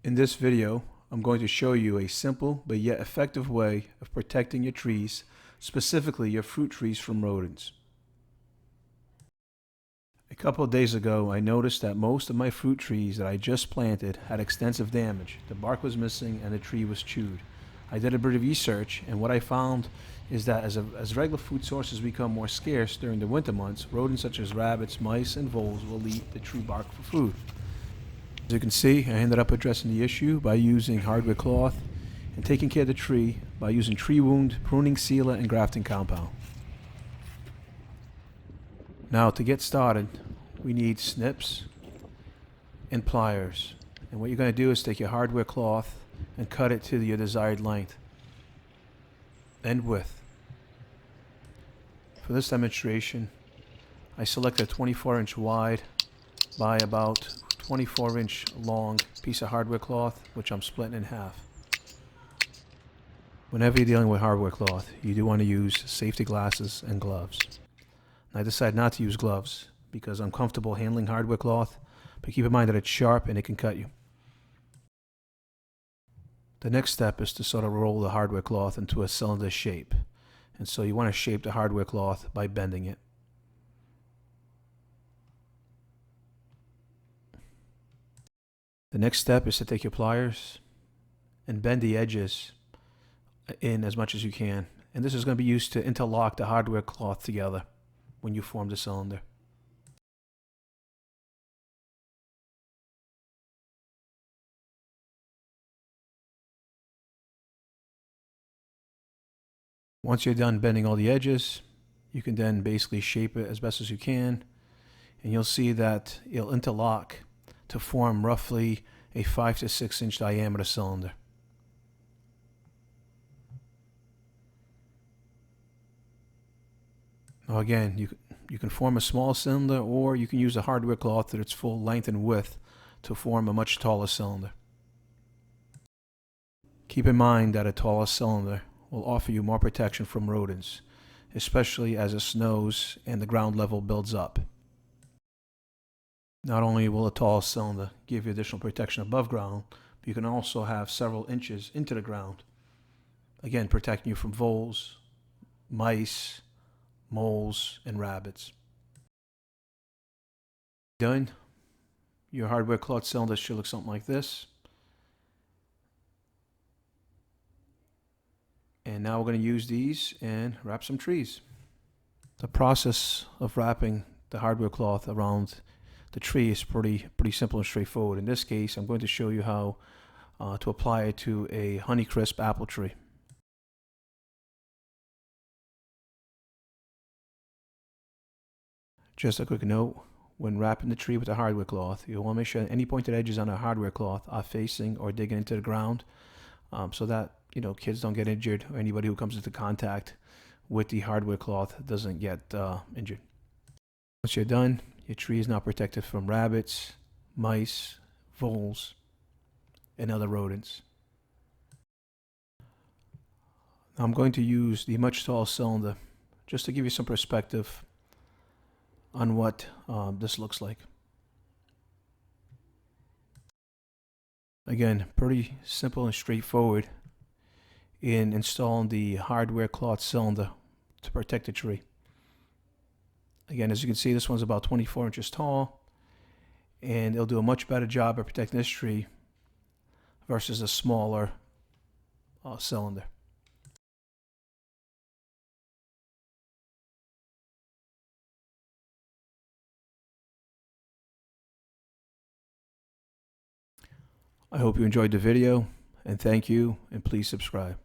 In this video, I'm going to show you a simple but yet effective way of protecting your trees, specifically your fruit trees, from rodents. A couple of days ago, I noticed that most of my fruit trees that I just planted had extensive damage. The bark was missing and the tree was chewed. I did a bit of research, and what I found is that as regular food sources become more scarce during the winter months, rodents such as rabbits, mice, and voles will eat the tree bark for food. As you can see, I ended up addressing the issue by using hardwood cloth and taking care of the tree by using tree wound, pruning sealer, and grafting compound. Now, to get started, we need snips and pliers. And what you're going to do is take your hardwood cloth and cut it to your desired length and width. For this demonstration, I selected a 24-inch wide by about 24-inch long piece of hardwood cloth, which I'm splitting in half. Whenever you're dealing with hardwood cloth, you do want to use safety glasses and gloves. And I decided not to use gloves because I'm comfortable handling hardwood cloth, but keep in mind that it's sharp and it can cut you. The next step is to sort of roll the hardwood cloth into a cylinder shape. And so you want to shape the hardwood cloth by bending it. The next step is to take your pliers and bend the edges in as much as you can. And this is going to be used to interlock the hardwood cloth together when you form the cylinder. Once you're done bending all the edges, you can then basically shape it as best as you can, and you'll see that it'll interlock to form roughly a 5 to 6 inch diameter cylinder. Now again, you can form a small cylinder, or you can use a hardwood cloth at its full length and width to form a much taller cylinder. Keep in mind that a taller cylinder will offer you more protection from rodents, especially as it snows and the ground level builds up. Not only will a tall cylinder give you additional protection above ground, but you can also have several inches into the ground, again protecting you from voles, mice, moles, and rabbits. Done. Your hardwood cloth cylinder should look something like this. And now we're going to use these and wrap some trees. The process of wrapping the hardwood cloth around the tree is pretty simple and straightforward. In this case, I'm going to show you how to apply it to a Honeycrisp apple tree. Just a quick note, when wrapping the tree with the hardwood cloth, you want to make sure any pointed edges on the hardwood cloth are facing or digging into the ground, so that kids don't get injured, or anybody who comes into contact with the hardwood cloth doesn't get injured. Once you're done, your tree is now protected from rabbits, mice, voles, and other rodents. Now I'm going to use the much taller cylinder just to give you some perspective on what this looks like. Again, pretty simple and straightforward in installing the hardware cloth cylinder to protect the tree. Again, as you can see, this one's about 24 inches tall, and it'll do a much better job of protecting this tree versus a smaller cylinder. I hope you enjoyed the video, and thank you, and please subscribe.